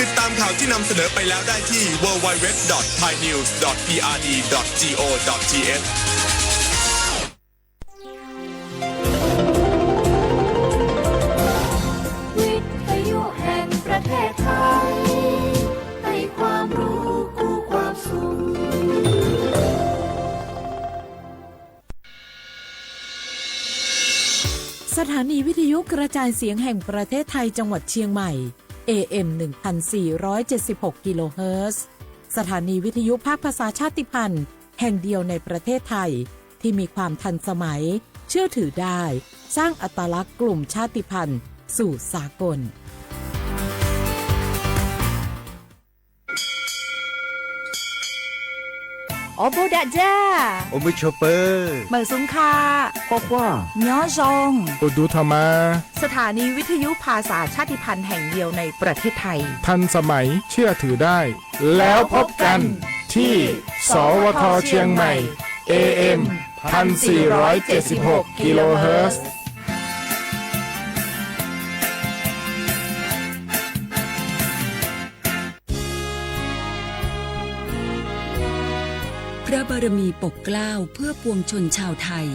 ติดตามข่าวที่นำเสนอไปแล้วได้ที่ www.thainews.prd.go.thวิทยุแห่งประเทศไทยให้ความรู้คู่ความสุขสถานีวิทยุกระจายเสียงแห่งประเทศไทยจังหวัดเชียงใหม่ AM 1476 กิโลเฮิรตซ์สถานีวิทยุภาคภาษาชาติพันธุ์แห่งเดียวในประเทศไทยที่มีความทันสมัยเชื่อถือได้สร้างอัตลักษณ์กลุ่มชาติพันธุ์สู่สากลโอโบดะจ้า โอมิชเปอร์ เหมอซุงคา พ่อว่า เนาะซง โอดูธรรมา สถานีวิทยุภาษาชาติพันธุ์แห่งเดียวในประเทศไทย ทันสมัยเชื่อถือได้ แล้วพบกันที่ สวทเชียงใหม่ AM 1476 กิโลเฮิรตซ์พระบารมีปกเกล้าเพื่อปวงชนชาวไทย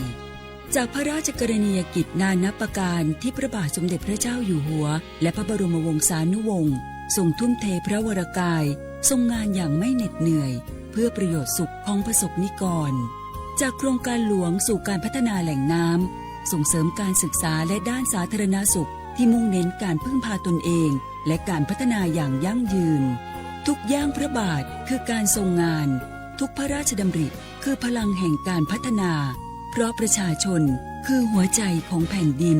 จากพระราชกรณียกิจนานับประการที่พระบาทสมเด็จพระเจ้าอยู่หัวและพระบรมวงศานุวงศ์ทรงทุ่มเทพระวรกายทรงงานอย่างไม่เหน็ดเหนื่อยเพื่อประโยชน์สุขของประสบนิกรจากโครงการหลวงสู่การพัฒนาแหล่งน้ำส่งเสริมการศึกษาและด้านสาธารณสุขที่มุ่งเน้นการพึ่งพาตนเองและการพัฒนาอย่างยั่งยืนทุกย่างพระบาทคือการทรงงานทุกพระราชดำริคือพลังแห่งการพัฒนาเพราะประชาชนคือหัวใจของแผ่นดิน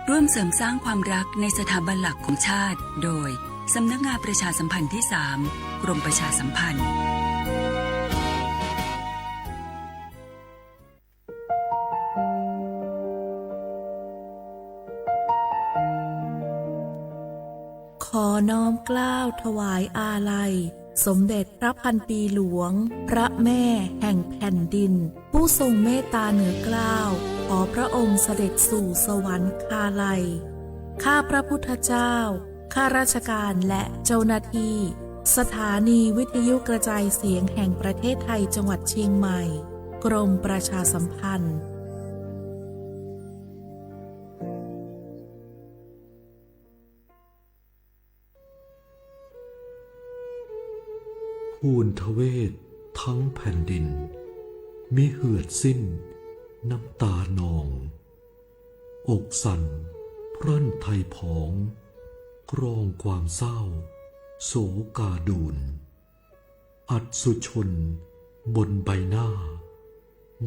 ร่วมเสริมสร้างความรักในสถาบันหลักของชาติโดยสำนักงานประชาสัมพันธ์ที่ 3 กรมประชาสัมพันธ์ขอน้อมเกล้าถวายอาลัยสมเด็จพระพันปีหลวงพระแม่แห่งแผ่นดินผู้ทรงเมตตาเหนือเกล้าขอพระองค์เสด็จสู่สวรรคาลัยข้าพระพุทธเจ้าข้าราชการและเจ้าหน้าที่สถานีวิทยุกระจายเสียงแห่งประเทศไทยจังหวัดเชียงใหม่กรมประชาสัมพันธ์ภูนทเวศทั้งแผ่นดินมิเหือดสิ้นน้ำตานอง อกสั่นพรั่นไทยผองกรองความเศร้าโศกาดูนอัศชนบนใบหน้า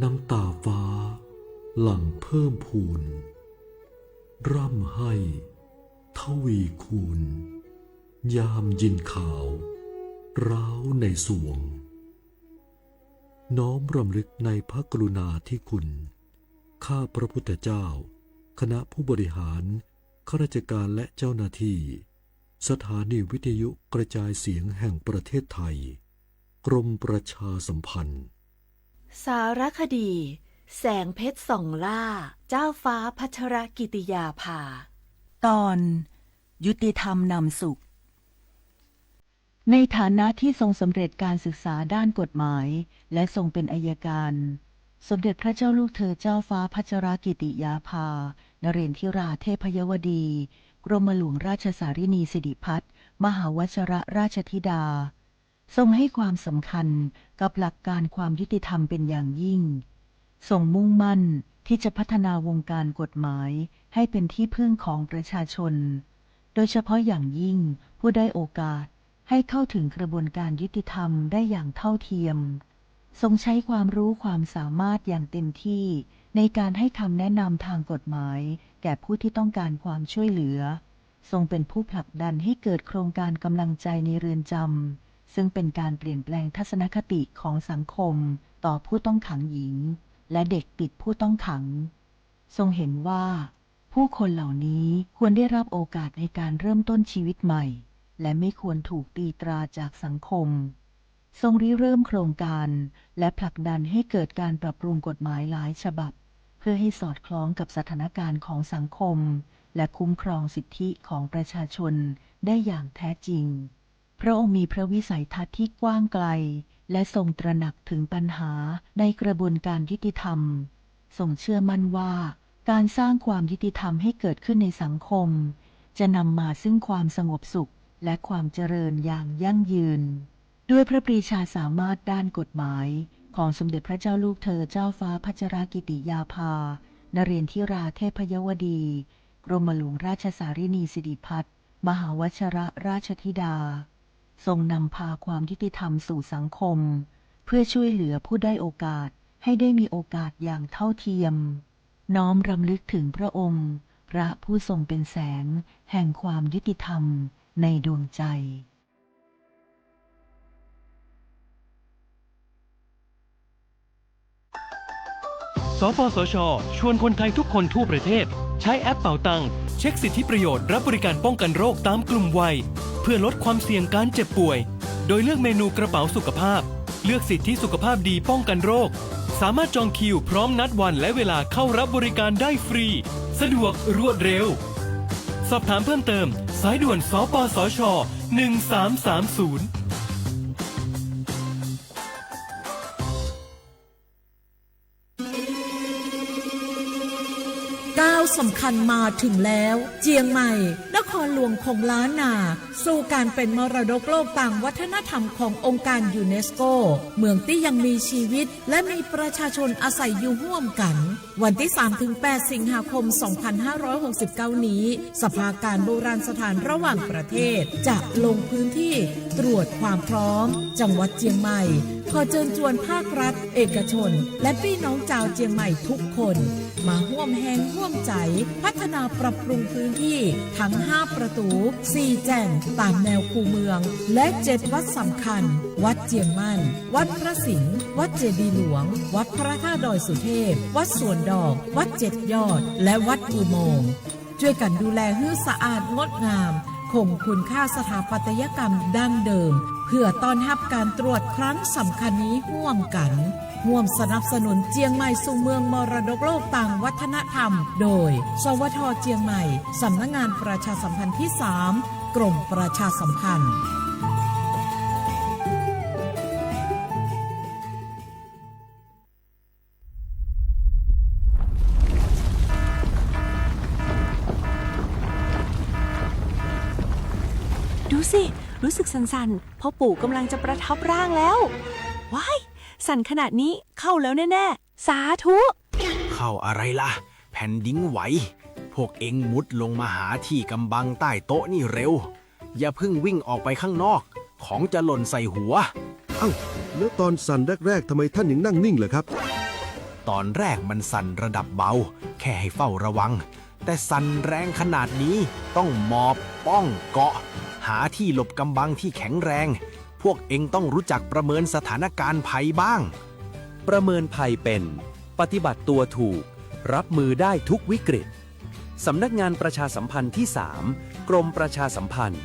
น้ำตาฟ้าหลั่งเพิ่มพูนร่ำให้ทวีคูณยามยินข่าวร้าวในสวงน้อมรำลึกในพระกรุณาธิคุณข้าพระพุทธเจ้าคณะผู้บริหารข้าราชการและเจ้าหน้าที่สถานีวิทยุกระจายเสียงแห่งประเทศไทยกรมประชาสัมพันธ์สารคดีแสงเพชรส่องล่าเจ้าฟ้าพัชรกิติยาภาตอนยุติธรรมนำสุขในฐานะที่ทรงสำเร็จการศึกษาด้านกฎหมายและทรงเป็นอัยการสมเด็จพระเจ้าลูกเธอเจ้าฟ้าพัชรกิติยาภานเรนทิราเทพยวดีกรมหลวงราชสารินีสิริพัฒน์มหาวชรราชธิดาทรงให้ความสำคัญกับหลักการความยุติธรรมเป็นอย่างยิ่งทรงมุ่งมั่นที่จะพัฒนาวงการกฎหมายให้เป็นที่พึ่งของประชาชนโดยเฉพาะอย่างยิ่งผู้ได้โอกาสให้เข้าถึงกระบวนการยุติธรรมได้อย่างเท่าเทียมทรงใช้ความรู้ความสามารถอย่างเต็มที่ในการให้คำแนะนำทางกฎหมายแก่ผู้ที่ต้องการความช่วยเหลือทรงเป็นผู้ผลักดันให้เกิดโครงการกำลังใจในเรือนจำซึ่งเป็นการเปลี่ยนแปลงทัศนคติของสังคมต่อผู้ต้องขังหญิงและเด็กติดผู้ต้องขังทรงเห็นว่าผู้คนเหล่านี้ควรได้รับโอกาสในการเริ่มต้นชีวิตใหม่และไม่ควรถูกตีตราจากสังคมทรงริเริ่มโครงการและผลักดันให้เกิดการปรับปรุงกฎหมายหลายฉบับเพื่อให้สอดคล้องกับสถานการณ์ของสังคมและคุ้มครองสิทธิของประชาชนได้อย่างแท้จริง พระองค์มีพระวิสัยทัศน์ที่กว้างไกลและทรงตระหนักถึงปัญหาในกระบวนการยุติธรรมทรงเชื่อมั่นว่าการสร้างความยุติธรรมให้เกิดขึ้นในสังคมจะนำมาซึ่งความสงบสุขและความเจริญอย่างยั่งยืนด้วยพระปรีชาสามารถด้านกฎหมายของสมเด็จพระเจ้าลูกเธอเจ้าฟ้าพัชรกิติยาภานเรนทิราเทพยวดีกรมหลวงราชสารินีสิริพัฒน์มหาวชรราชธิดาทรงนำพาความยุติธรรมสู่สังคมเพื่อช่วยเหลือผู้ได้โอกาสให้ได้มีโอกาสอย่างเท่าเทียมน้อมรำลึกถึงพระองค์พระผู้ทรงเป็นแสงแห่งความยุติธรรมในดวงใจสปสช.ชวนคนไทยทุกคนทั่วประเทศใช้แอปเป๋าตังค์เช็คสิทธิประโยชน์รับบริการป้องกันโรคตามกลุ่มวัยเพื่อลดความเสี่ยงการเจ็บป่วยโดยเลือกเมนูกระเป๋าสุขภาพเลือกสิทธิสุขภาพดีป้องกันโรคสามารถจองคิวพร้อมนัดวันและเวลาเข้ารับบริการได้ฟรีสะดวกรวดเร็วสอบถามเพิ่มเติมสายด่วนสปสช1330ก้าวสำคัญมาถึงแล้วเจียงใหม่นครหลวงของล้านนาสู่การเป็นมรดกโลกต่างวัฒนธรรมขององค์การยูเนสโกเมืองที่ยังมีชีวิตและมีประชาชนอาศัยอยู่ร่วมกันวันที่ 3-8 สิงหาคม 2569 นี้สภาการโบราณสถานระหว่างประเทศจะลงพื้นที่ตรวจความพร้อมจังหวัดเจียงใหม่ขอเชิญชวนภาครัฐเอกชนและพี่น้องชาวเจียงใหม่ทุกคนมาร่วมแรงร่วมใจพัฒนาปรับปรุงพื้นที่ทั้ง5ประตู4แจ่งตามแนวคูเมืองและ7วัดสำคัญวัดเจียงมั่นวัดพระสิงห์วัดเจดีย์หลวงวัดพระธาตุดอยสุเทพวัดสวนดอกวัด7ยอดและวัดอุโมงค์ช่วยกันดูแลให้สะอาดงดงามคงคุณค่าสถาปัตยกรรมดั้งเดิมเพื่อต้อนรับการตรวจครั้งสำคัญนี้ร่วมกันร่วมสนับสนุนเจียงใหม่สู่เมืองมรดกโลกต่างวัฒนธรรมโดยสวท.เจียงใหม่สำนักงานประชาสัมพันธ์ที่3กรมประชาสัมพันธ์ดูสิรู้สึกสั่นๆพ่อปู่กำลังจะประทับร่างแล้วว้ายสั่นขนาดนี้เข้าแล้วแน่ๆสาธุเข้าอะไรล่ะแผ่นดินไหวพวกเอ็งมุดลงมาหาที่กำบังใต้โต๊ะนี่เร็วอย่าเพิ่งวิ่งออกไปข้างนอกของจะหล่นใส่หัวเอ้าแล้วตอนสั่นแรกๆทำไมท่านยังนั่งนิ่งเหรอครับตอนแรกมันสั่นระดับเบาแค่ให้เฝ้าระวังแต่สั่นแรงขนาดนี้ต้องหมอบป้องเกาะหาที่หลบกำบังที่แข็งแรงพวกเอ็งต้องรู้จักประเมินสถานการณ์ภัยบ้างประเมินภัยเป็นปฏิบัติตัวถูกรับมือได้ทุกวิกฤตสำนักงานประชาสัมพันธ์ที่3กรมประชาสัมพันธ์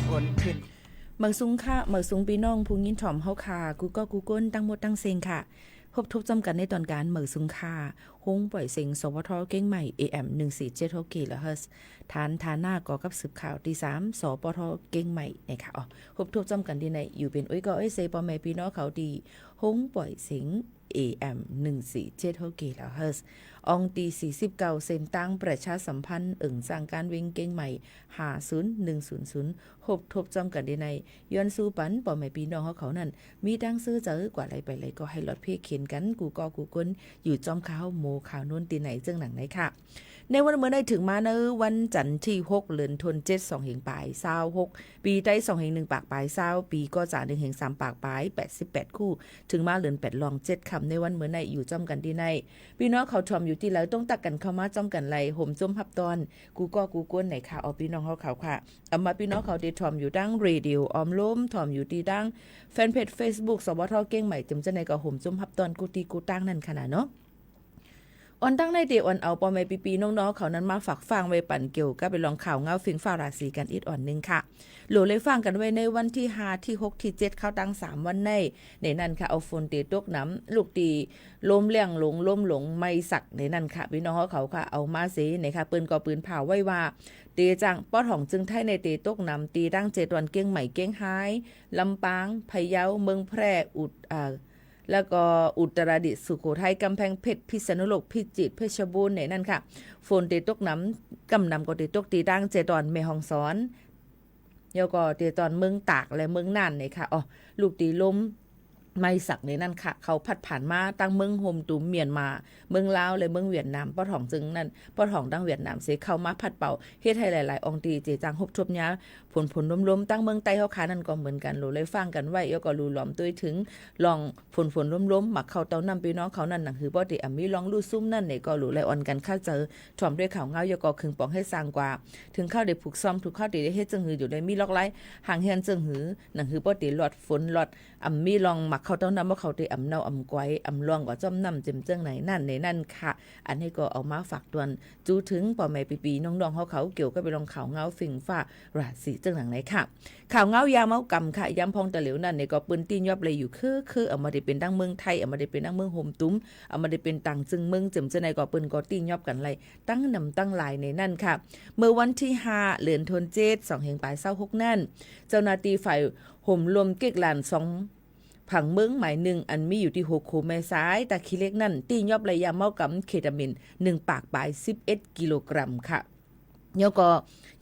ผลขึ้นเมืองซุงค่ะเมืองซุงพี่น้องผู้ยินถ่อมเฮาค่ะกูก็กูก้นตั้งหมดตั้งเซงค่ะพบทบจำกันในตอนการเมืองซุงค่ะฮงปล่อยเสียงสวทเก้งใหม่ AM 147 กิโลเฮิรตซ์ฐานฐานหน้าก่อกับสืบข่าวที่3สปทเก้งใหม่นะคะอ๋อพบทบจำกันที่ไหนอยู่เป็นอ้ยก็อ้ยเซปอแม่พี่น้องเขาดีฮงปล่อยเสียง AM 147 กิโลเฮิรตซ์อองตี49เซนตั้งประชาสัมพันธ์สร้างการวิ่งเก้งใหม่50100พบทบจำกันที่ไหนย้อนสู้ปันปอแม่พี่น้องเขานั่นมีดังซื้อเจอกว่าอะไรไปเลยก็ให้ลดเพเขียนกันกูก็กูก้นอยู่จอมข่าวโมข่าวนู้นตีไหนเจ้งหนังไหนค่ะในวันเมื่อได้ถึงมาในวันจันทร์ที่6เดือนธันวาคม2 ปลาย26ปีใต้2 1ปากปลาย20ปีก็จะ1 3ปากปลาย88คู่ถึงมาเดือน8ลอง7คำในวันเมื่อในอยู่จอมกันที่ในพี่น้องเขาชมอยู่ที่แล้วต้องตักกันเข้ามาจอมกันไหลห่มจมพับตอนกูก็กูก้นไหนค่ะเอาพี่น้องเขาค่ะเอามาพี่น้องเขาได้ทอมอยู่ดังเรดิโอออมล้มทอมอยู่ที่ดังแฟนเพจ Facebook สวทเก้งใหม่จำจะในก็ห่มจมพับตอนกูตีกูตั้งนั่นขนาดเนาะออนตั้งในเดออนเอาปอแม่ปีๆน้องๆเขานั้นมาฝากฟังไว้ปั่นเกี่ยวกับไปลองข่าวเงาฟิงฟ้าราศีกันอีกอ่อนนึงค่ะโหลเลยฟังกันไว้ในวันที่5ที่6ที่7เข้าตั้ง3วันในนั้นค่ะเอาฝนตีตกน้ำลูกตีลมเลี่ยงหลงลมหลงไม่สักในนั้นค่ะพี่น้องเขาค่ะเอามาเสนะคะปืนก่อปืนเผาไว้ว่าเตจังป้อถ่องจึงไทยในเตตกน้ำตีดั้ง7วันเก้งใหม่เก้งหายลำปางพะเยาเมืองแพร่แล้วก็อุตรดิตถ์สุโขทัยกำแพงเพชรพิษณุโลกพิจิตรเพชรบูรณ์ในนั่นค่ะฝนตกน้ำกำนำก็ตกตีดังเจดอนแม่ฮ่องสอนแล้วก็เตตอนเมืองตากและเมืองน่านนี่ค่ะอ๋อลูกตีลมไม่สักในนั่นค่ะเขาพัดผ่านมาตั้งเมืองโฮมตุมเมียนมาเมืองลาวและเมืองเวียดนามป้อถ่องจึงนั่นป้อถ่องดังเวียดนามเสเข้ามาพัดเป่าเฮ็ดให้หลายๆองตีเจจังฮบทบยาผลล้มๆตั้งเมืองใต้เฮาขานั่นก็เหมือนกันโหเลยฟังกันไว้แล้วก็รู้หลอมตัวถึงลองฝนล้มๆหมักเข้าเต้านำพี่น้องเขานั่นน่ะคือบ่ได้มีลองรู้ซุ่มนั่นนี่ก็รู้เลยอ่อนกันค่าเจอถ่อมด้วยข่าวเงาแล้วก็ครึ่งปองให้สร้างกว่าถึงเข้าได้ผูกซ่อมถูกเข้าได้เฮ็ดจังหืออยู่ได้มีล็อกไล่ห่างเฮียนจังหือนั่นคือบ่ได้หลอดฝนหลอดมีลองหมักเข้าเต้านำบ่เขาได้เนาไกวล่องก็จ้อมนำเจิงไหนนั่นในนั่นค่ะอันนี้ก็เอามาฝากตวนจูถึงปอแม่ปีๆน้องๆเขาเกี่ยวก็ไปลองข่าวเงาฝิ่งฟ้าราศีจังหนังไหนค่ะข่าวเงายาเมากำค่ะย้ำพองตะเหลวนั่นนี่ก็ปืนตีนยอบเลยอยู่คือเอามาได้เป็นดังเมืองไทยเอามาได้เป็นดังเมืองโฮมตุ้มเอามาได้เป็นต่างจึงเมืองจิมจะในก็ปืนก็ตีนยอบกันไรตั้งนำตั้งลายในนั่นค่ะเมื่อวันที่5เดือนธันวาคม2 ปลาย26นั่นเจ้าหน้าที่ฝ่ายห่มรวมเก็กหลาน2ผังเมืองหมายหนึ่งอันมีอยู่ที่6โคแม่ซ้ายตะคิเล็กนั่นตียอบระยะเมากำเคตามิน1ปากปลาย11 กิโลกรัมค่ะแล้วก็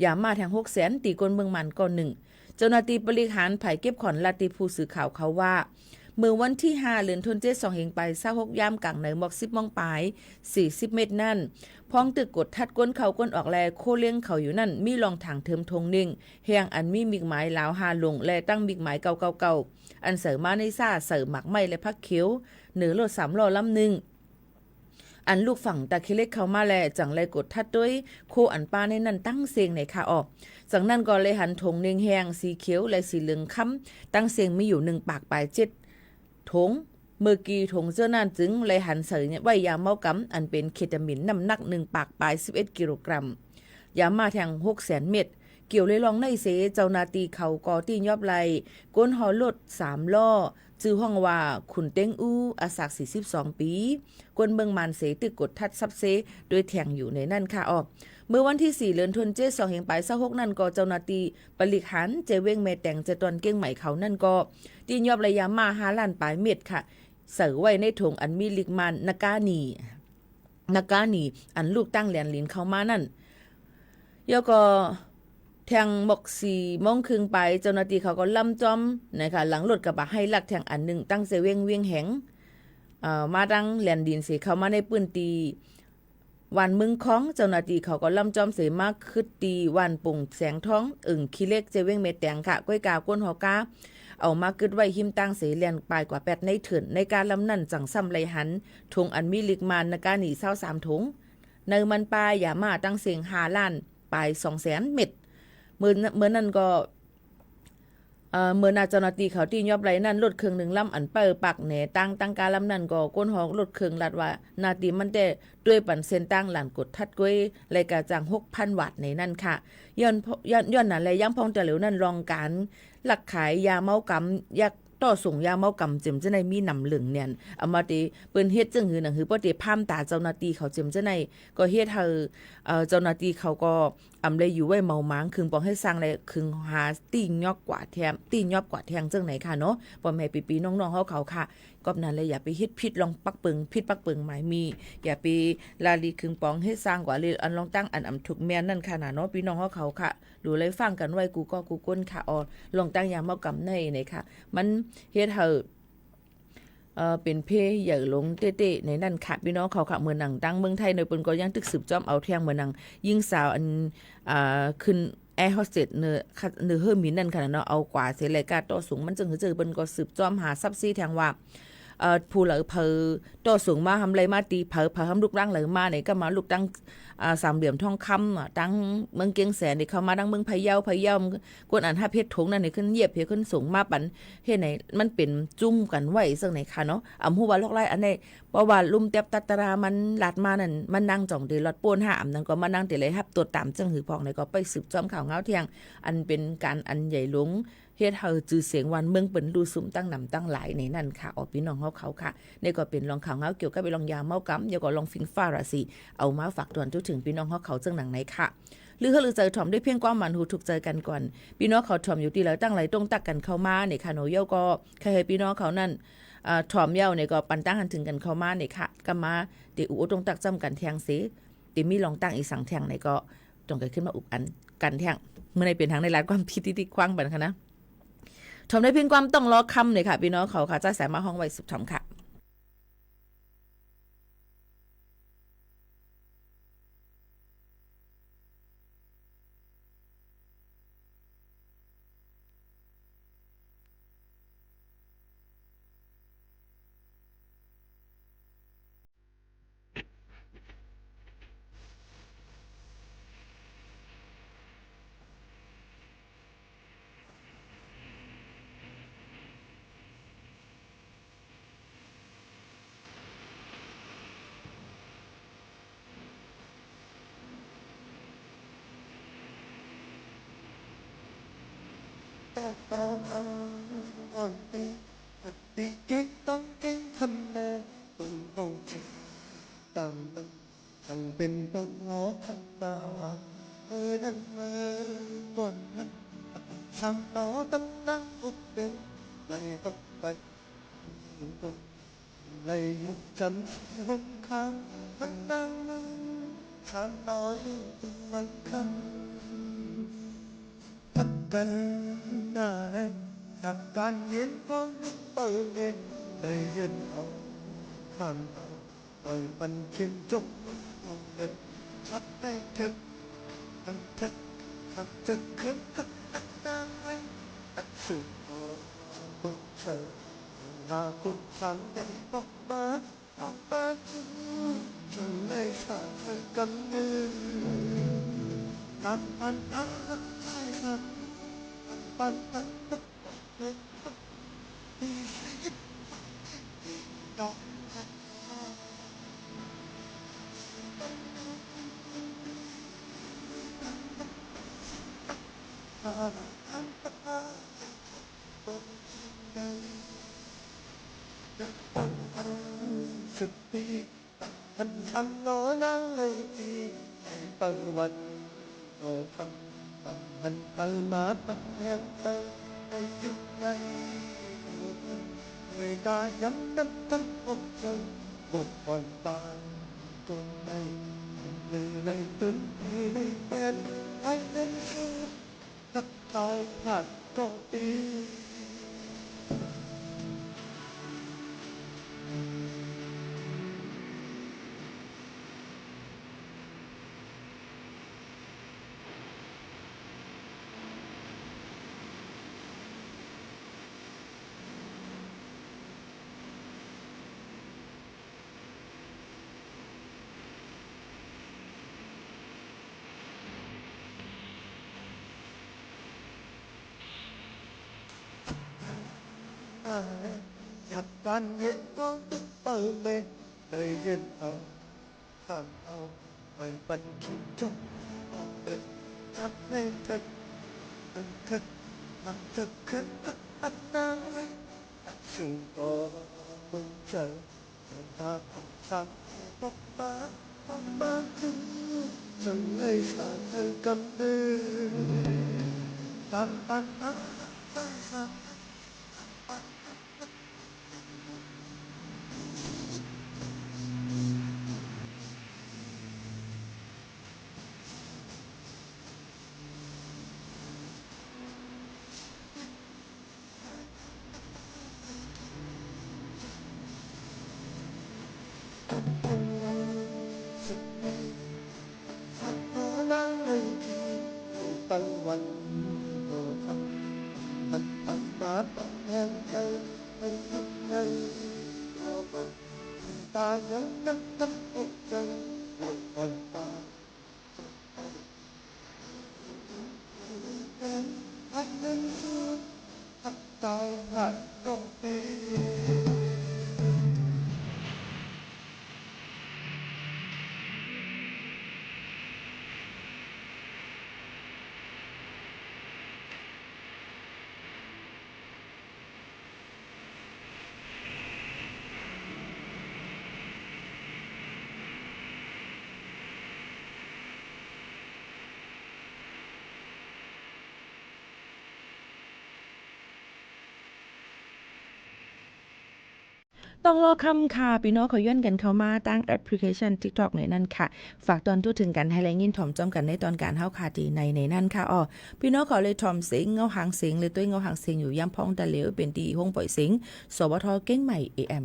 ยามาแทง600,000ตีก้นเมืองมันก็1เจ้าหน้าที่บริหารฝ่ายเก็บขอนลาติผู้สื่อข่าวเขาว่าเมื่อวันที่5เดือนธันวาคม2 ปลาย26ยามกลางในหมอก10 มองปลาย40 เมตรนั่นพ้องตึกกดทัดก้นเขาก้นออกแลโคเลี้ยงเขาอยู่นั่นมีรองถังเทิมทงนิ่งแหงอันมีมิกหมายลาว5ลงและตั้งมิกหมายเก่าอันเสริมมาในซ่าเสริมหมักไม้และพักเขียวเหนือรถ3ล้อลำหนึ่งอันลูกฝั่งตะคิเล็กเขามาแลจังเลยกดทัดด้วยโคอันป้าในนั้นตั้งเสียงในค่ะออกจากนั้นก็เลยหันธงเนียงแหงสีเขียวและสีเหลืองค้ำตั้งเสียงมีอยู่1ปากปลาย7ธงเมื่อกี้ธงเจ้านั่นจึงเลยหันเสยไว้ยาเมากำอันเป็นเคตามินน้ำหนัก1ปากปลาย11 กิโลกรัมยามาแทง600,000 เม็ดเกี่ยวเลยลองในเสเจ้านาตีเขาก่อตียอบไหลก้นหอรถ3ล้อชื่อห้องว่าขุนเต้งอู้อาศัก42 ปีกวนเมืองมันเสตึกกดทัดซับเซโดยแทงอยู่ในนั่นค่ะออกเมื่อวันที่4เดือนธันวาคม2 ปลาย26นั่นก็เจ้านาตีปลิหันเจเว้งแม่แต่งเจตอนเก้งใหม่เขานั่นก็ตียอบระยะมา5 ล้านปลายเม็ดค่ะเสือไว้ในถุงอันมีลิกมันนากานีอันลูกตั้งแหลนลินเข้ามานั่นแล้วก็แทงหมก4 โมงครึ่งไปเจ้าหน้าที่เขาก็ล่ำจอมนะคะหลังรถกระบะให้ลักแทงอันหนึ่งตั้งเสเวียงแหงมาดังแหลนดินเสเข้ามาในปืนตีวันมึงของเจ้าหน้าที่เขาก็ล่ำจอมเสมากคึดตีวันปุ่งแสงท้องขี้เล็กเจเวียงเมแตงค่ะก้อยกาก้นหอกาเอามากึดไว้หิมตั้งเสแลนปลายกว่า8ในเถินในการลำนั่นจังซ้ำไรหันทงอันมีลิกมานนากาหนี23 ถุงในมันปลายอย่ามาตั้งเสียง5 ล้านปลาย200,000 เม็ดเมื่อนั้นก็ เมื่อนาเจ้าหน้าที่เขาที่ยอบไรนั่นรถเครื่องหนึ่งลำอันเปิดปักแหนตั้งการลำนั้นก็ก้นหอกรถเครื่องลัดว่านาทีมันได้ด้วยปันเส้นตั้งหลานกดทัดก้วยรายการจ้าง 6,000 วัตต์ในนั่นค่ะย้อนนั่นแหละยังพองแต่เหลวนั่นรองการหลักขายยาเมากำยักต่อส่งยาเมากำเจ็มจะในมีหนำเหลืองเนี่ยเอามาติเปิ้นเฮ็ดจังหือหนังหือบ่ได้พามตาเจ้าหน้าที่เขาเจ็มจะในก็เฮ็ดเจ้าหน้าที่เขาก็อำเลยอยู่ไว้เมาม้างคึงปองให้สร้างเลยคึงหาตีนยอกกว่าแถมตีนยอบกว่าแทงจังไหนค่ะเนาะบ่แม่ปีๆน้องๆเขาค่ะก็นั้นเลยอย่าไปเฮ็ดผิดลองปักเปิงผิดปักเปิงหมายมีอย่าไปลาลีคึงปองให้สร้างกว่าเลยอันลองตั้งอันอำถูกแม่นนั่นค่ะน่ะเนาะพี่น้องเขาค่ะดูเลยฟังกันไว้กูก็กูก้นค่ะลองตั้งยาเมากำในค่ะมันเฮ็ดเป็นเพใหญ่ลงเต้ๆในนั่นค่ะพี่น้องเขาค่ะเมืองหนังตั้งเมืองไทยในเปิ้นก็ยังตึกสืบจอมเอาเที่ยงเมืองหนังยิ่งสาวอันขึ้นแอร์โฮสเตสเนื้อเฮอร์มินนั่นค่ะเนาะเอากว่าเสรายการต่อสูงมันจึงเจอเปิ้นก็สืบจอมหาซับซี่แทงว่าผู้เหลือเพอต่อสูงมาทำไรมาตีเพอทำลูกร่างเหลือมาเนี่ยก็มาลูกตั้งสามเหลี่ยมทองคำตั้งเมืองเกียงแสนนี่เข้ามาตั้งเมืองพะเยากวนอันห้าเพชรทงนั่นนี่ขึ้นเหยียบเพขึ้นสูงมาปันเฮ็ดไหนมันเป็นจุ่มกันไว้ซึ่งไหนค่ะเนาะฮู้ว่าลอกไล่อันนี้เพราะว่าลุ่มเต็บตัตรามันลาดมานั่นมันนั่งจ่องเดลอดป่นหานั่นก็มานั่งเตเลยครับตัวตามจังหือพองนี่ก็ไปสืบจอมข่าวเงาเที่ยงอันเป็นการอันใหญ่หลงเฮ็ดให้จื่อเสียงวันเมืองเปิ้นดูซุ่มตั้งนำตั้งหลายในนั่นค่ะพี่น้องเขาค่ะนี่ก็เป็นลองข่าวเงาเกี่ยวกับไปลองยาเมากำแล้วก็ลองฟิงฟ้าราศีเอามาฝากตวนทุกถึงพี่น้องเขาจังหนังไหนค่ะหรือเจอถ่อมได้เพียงความมันหูถูกเจอกันก่อนพี่น้องเขาถ่อมอยู่ที่แล้วตั้งไหลตรงตักกันเข้ามาเนี่ยค่ะโนเยาก็ใครพี่น้องเขานั่นถ่อมเย้าเนี่ยก็ปันตั้งหันถึงกันเข้ามาเนี่ยค่ะก็มาเดี๋ยวอุตรงตักจำกันแทงสิเดี๋ยวมีลองตั้งอีกสังแทงเนี่ยก็ต้องเกิดขึ้นมาอุบอันกันแทงเมื่อในเป็นทางในร้านความพิธีที่คว้างบันค่ะนะทำได้เพียงความต้องรอคำเลยค่ะพี่น้องเขาค่ะจ้าแสมาห้องไว้สุดทำค่ะđi cáiต้องเก่งทำแม่ต้นโพต่างต่างเป็นต้นหอพันตานั่นก่อนนั้นทำต่อตั้งนั่งอุบเป็นในต้องไปเลยฉันหงข้างมันนั่งทำน้อยมันข้างพักกันได้จากการเห็นคนเปิดเองได้เห็นเอาข้างเอาปล่อยมันเข้มจุกเด็ดชัดได้เถิดทั้งเถิดทั้งจะขึ้นทั้งนั่งไว้ตัดสุดคุณเธอหาคุณสันได้ออกมาจนได้ขาดกันมือตัดปันตัดได้ครับปันตัดดอกสติมันทำน้อยนั่งเลยทีปังวันโอ้ฟังมันปังมาปังแหงเตยไปอยู่ไหนไม่ได้ย้ำนั้นทั้งอกใจบุกผ่อนตายตัวในเลยตื่นเลยเป็นไอ้เล่นคือทักทายผ่านก็ดี อยากการเห็นก็เปิดเลยเลยเห็นเอาทางเอาไปบันคิดจบทักให้เธอมันเธอขึ้นอันนั้นซึ่งก็มึงเจอทางทางปกป้าถึงฉันไม่สานเธอกันดื้อตั้งตั้งวันอันมาแห่งใจตายังนั่งอกใจอ่อนตาอันนั้นคือตาหักก็เป็น ต้องรอคำค่ะพี่น้องขอย้อนกันเข้ามาตั้งแอปพลิเคชัน TikTok ในนั้นค่ะฝากตอนทู่ถึงกันให้แรงยินถ่อมจ้อมกันในตอนการเฮาคาตีในนั้นค่ะอ๋อพี่น้องขอเลยถ่อมเสียงเงาหางเสียงเลยตัวเงาหางเสียงอยู่ย่ำพ้องตะเหลวเป็นดีห้องปล่อยเสียงสวทเก้งใหม่ AM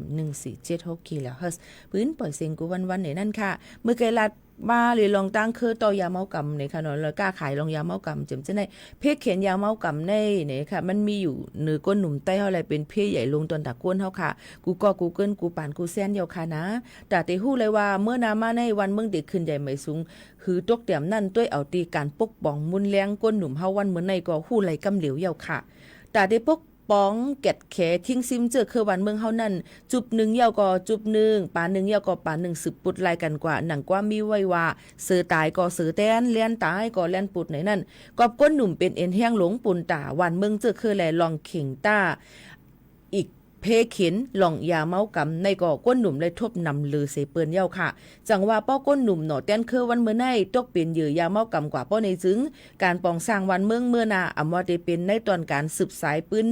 1476 kHz พื้นปล่อยเสียงกูวันในนั้นค่ะเมื่อไกลัดมาเลยลองตั้งคือต่อยาเมากำในค่ะเนาะแล้วกล้าขายลองยาเมากำจำจะได้เพศเขียนยาเมากำในเนี่ยค่ะมันมีอยู่เหนือก้นหนุ่มใต้เฮาอะไรเป็นเพศใหญ่ลงตอนตะก้นเฮาค่ะกูก็ Google กูป่านกูแซนเดียวค่ะนะแต่ติฮู้เลยว่าเมื่อนามาในวันเมืองเด็กขึ้นใหญ่ไม่สูงคือตกเตี่ยมนั่นด้วยเอาตีการปกป้องมุนแรงก้นหนุ่มเฮาวันเหมือนในก็ฮู้ไหลกำเหลียวเยาค่ะแต่ได้ปกป้องแกดแขทิ้งซิมเจอคือวันเมืองเฮานั่นจุบ1ยาวก็จุบ1ป่า1ยาวก็ป่า1สืบปุดลายกันกว่าหนังกว่ามีไว้ว่าเสือตายก็เสือแตนเลียนตายก็เลียนปุดไหนนั่นกอบก้นหนุ่มเป็นเอ็นแห้งหลงปุ่นตาวันเมืองเจอคือแลลองเข่งต้าอีกเพเข็นหล่องยาเมากำในก่อก้นหนุ่มเลยทบนำลือเสเปิ้นเย้าค่ะจังว่าป้อก้นหนุ่มหนอแต้นคือวันเมื่อในตกเป็นเหยื่อยาเมากำกว่าป้อในจึงการปองสร้างวันเมืองเมื่อนาอำว่าได้เป็นในตอนการสืบสายปืน